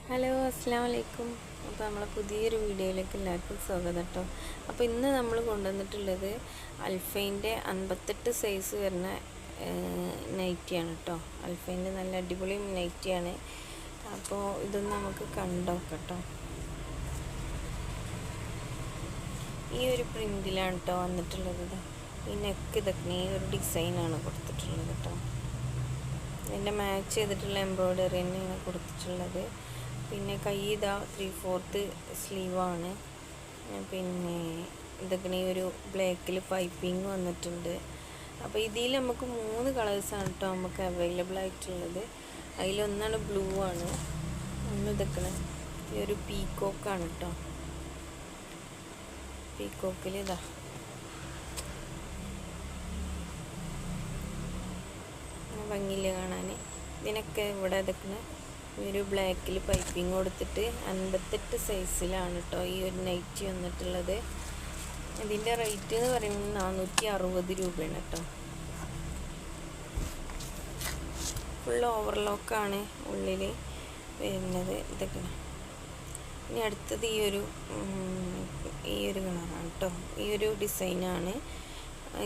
Hello, അസ്സാം വലൈക്കും. അപ്പോൾ നമ്മളെ പുതിയൊരു വീഡിയോയിലേക്ക് എല്ലാവർക്കും സ്വാഗതം കേട്ടോ. അപ്പോൾ ഇന്ന് നമ്മൾ കൊണ്ടുവന്നിട്ടുള്ളത് അൽഫൈൻ്റെ 58 സൈസ് വരുന്ന നൈറ്റിയാണ് കേട്ടോ. അൽഫൈൻ്റെ നല്ല അടിപൊളി നൈറ്റിയാണ്. അപ്പോൾ ഇതൊന്ന് നമുക്ക് കണ്ടോക്കാം കേട്ടോ. ഈ ഒരു പ്രിൻറ്റിലാണ് കേട്ടോ വന്നിട്ടുള്ളത്. ഈ നെക്ക് ഇതൊക്കെ ഈ ഒരു ഡിസൈനാണ് കൊടുത്തിട്ടുള്ളത് കേട്ടോ. ഇതിൻ്റെ മാച്ച് ചെയ്തിട്ടുള്ള എംബ്രോയ്ഡറി തന്നെയാണ് കൊടുത്തിട്ടുള്ളത്. പിന്നെ കൈ ഇതാ 3/4 സ്ലീവാണ്. പിന്നെ ഇതൊക്കെ ഈ ഒരു ബ്ലാക്കിൽ പൈപ്പിംഗ് വന്നിട്ടുണ്ട്. അപ്പോൾ ഇതിൽ നമുക്ക് 3 കളേഴ്സാണ് കേട്ടോ നമുക്ക് അവൈലബിൾ ആയിട്ടുള്ളത്. അതിലൊന്നാണ് ബ്ലൂ ആണ്, ഒന്ന് ഇതൊക്കെ ഈ ഒരു പീക്കോക്കാണ് കേട്ടോ. പീക്കോക്കിൽ ഇതാ ഭംഗിയില്ല കാണാൻ. ഇതിനൊക്കെ ഇവിടെ ഇതൊക്കെ ഈ ഒരു ബ്ലാക്കിൽ പൈപ്പിംഗ് കൊടുത്തിട്ട് 58 സൈസിലാണ് കേട്ടോ ഈ ഒരു നൈറ്റി വന്നിട്ടുള്ളത്. ഇതിൻ്റെ റേറ്റ് എന്ന് പറയുന്നത് 460 രൂപയാണ് കേട്ടോ. ഫുൾ ഓവർലോക്കാണ് ഉള്ളിൽ വരുന്നത്. ഇതൊക്കെ ഇനി അടുത്തത് ഈ ഒരു കളറാണ് കേട്ടോ. ഈ ഒരു ഡിസൈനാണ്.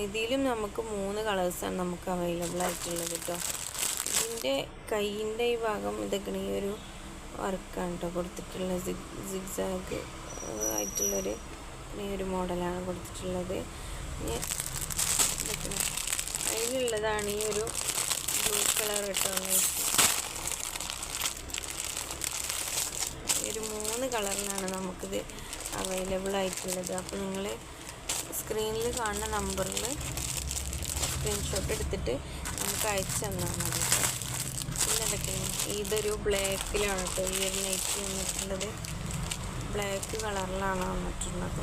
ഇതിലും നമുക്ക് 3 കളേഴ്സാണ് നമുക്ക് അവൈലബിൾ ആയിട്ടുള്ളത് കേട്ടോ. ഇതിൻ്റെ കൈയിൻ്റെ ഈ ഭാഗം ഇതൊക്കെ ഈ ഒരു വർക്കാണ് കേട്ടോ കൊടുത്തിട്ടുള്ള സിഗ്സാഗ് ആയിട്ടുള്ളൊരു ഈ ഒരു മോഡലാണ് കൊടുത്തിട്ടുള്ളത്. അതിലുള്ളതാണ് ഈ ഒരു ബ്ലൂ കളർ കേട്ടോ. ഈ ഒരു 3 കളറിലാണ് നമുക്കിത് അവൈലബിൾ ആയിട്ടുള്ളത്. അപ്പോൾ നിങ്ങൾ സ്ക്രീനിൽ കാണുന്ന നമ്പറിൽ സ്ക്രീൻഷോട്ട് എടുത്തിട്ട് നമുക്ക് അയച്ചു തന്നാൽ മതി കേട്ടോ. പിന്നെ അതൊക്കെ ഇതൊരു ബ്ലാക്കിലാണ് കേട്ടോ ഈ ഒരു നൈറ്റി വന്നിട്ടുള്ളത്. ബ്ലാക്ക് കളറിലാണ് വന്നിട്ടുള്ളത്.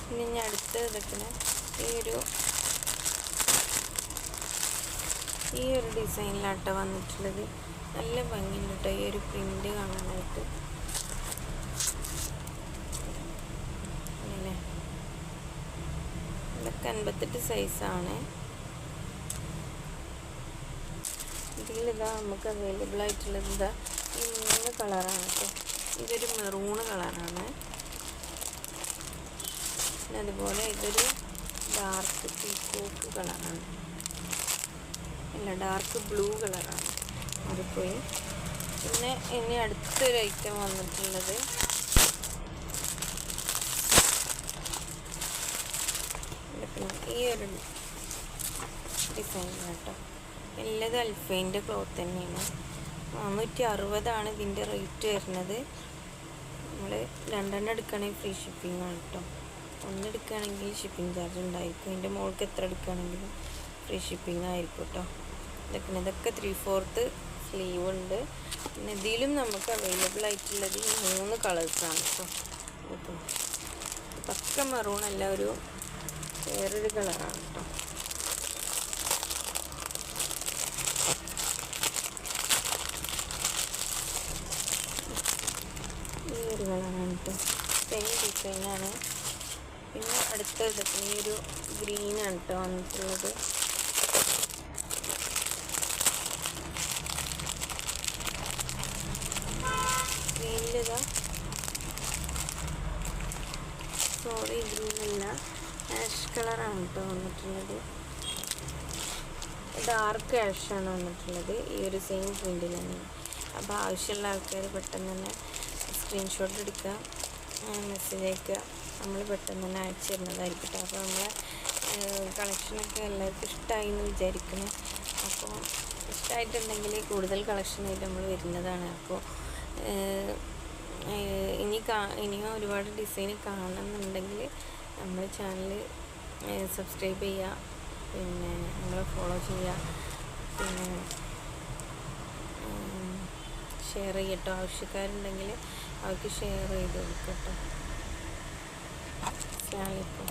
പിന്നെ ഇനി അടുത്ത ഇതൊക്കെ ഈ ഒരു ഡിസൈനിലാട്ടോ വന്നിട്ടുള്ളത്. നല്ല ഭംഗിയുണ്ട് കേട്ടോ ഈ ഒരു പ്രിൻ്റ് കാണാനായിട്ട്. ഇതൊക്കെ 58 സൈസാണ്. ഇതിലിതാ നമുക്ക് അവൈലബിൾ ആയിട്ടുള്ളത് ഇതാ ഈ 3 കളറാണ് കേട്ടോ. ഇതൊരു മെറൂണ് കളറാണ്. പിന്നെ അതുപോലെ ഇതൊരു ഡാർക്ക് പീക്കോക്ക് കളറാണ്. അല്ല, ഡാർക്ക് ബ്ലൂ കളറാണ്. അതിപ്പോയി. പിന്നെ ഇനി അടുത്തൊരു ഐറ്റം വന്നിട്ടുള്ളത് ഈ ഒരു ഡിസൈൻ കേട്ടോ. എല്ലത് അൽഫൈൻ്റെ ക്ലോത്ത് തന്നെയാണ്. 460 ഇതിൻ്റെ റേറ്റ് വരുന്നത്. നമ്മൾ 2 എടുക്കുകയാണെങ്കിൽ ഫ്രീ ഷിപ്പിംഗ് ആണ് കേട്ടോ. 1 എടുക്കുകയാണെങ്കിൽ ഷിപ്പിംഗ് ചാർജ് ഉണ്ടായിരിക്കും. അതിൻ്റെ മുകൾക്ക് എത്ര എടുക്കുകയാണെങ്കിലും ഫ്രീ ഷിപ്പിംഗ് ആയിരിക്കും കേട്ടോ. ഇതൊക്കെ 3/4 സ്ലീവ് ഉണ്ട്. പിന്നെ ഇതിലും നമുക്ക് അവൈലബിൾ ആയിട്ടുള്ളത് ഈ 3 കളേഴ്സാണ് കേട്ടോ. അപ്പോൾ പക്ക മെറൂണല്ല, ഒരു വേറൊരു കളറാണ് കേട്ടോ. ഈ ഒരു കളറാണ് കേട്ടോ. സെയിം ഡിസൈനാണ്. പിന്നെ അടുത്തത് ഈ ഒരു ഗ്രീനാണ് കേട്ടോ വന്നിട്ടുള്ളത്. ഗ്രീനിലിതാ സോറി ഗ്രീനല്ല, ആഷ് കളറാണ് കേട്ടോ വന്നിട്ടുള്ളത്. ഡാർക്ക് ആഷാണ് വന്നിട്ടുള്ളത് ഈ ഒരു സെയിം പ്രിൻ്റിൽ തന്നെ. അപ്പോൾ ആവശ്യമുള്ള ആൾക്കാർ പെട്ടെന്ന് തന്നെ സ്ക്രീൻഷോട്ട് എടുക്കുക, മെസ്സേജ് അയക്കുക. നമ്മൾ പെട്ടെന്ന് തന്നെ അയച്ചു തരുന്നതായിരിക്കും കേട്ടോ. അപ്പോൾ നമ്മളെ കളക്ഷനൊക്കെ എല്ലാവർക്കും ഇഷ്ടമായി എന്ന് വിചാരിക്കണം. അപ്പോൾ ഇഷ്ടമായിട്ടുണ്ടെങ്കിൽ കൂടുതൽ കളക്ഷനായിട്ട് നമ്മൾ വരുന്നതാണ്. അപ്പോൾ ഇനിയും ഒരുപാട് ഡിസൈൻ കാണണമെന്നുണ്ടെങ്കിൽ നമ്മുടെ ചാനൽ സബ്സ്ക്രൈബ് ചെയ്യുക, പിന്നെ നമ്മളെ ഫോളോ ചെയ്യുക, പിന്നെ ഷെയർ ചെയ്യട്ടോ. ആവശ്യക്കാരുണ്ടെങ്കിൽ അവർക്ക് ഷെയർ ചെയ്ത് കൊടുക്കട്ടോ. അസ്സലാമു അലൈക്കും.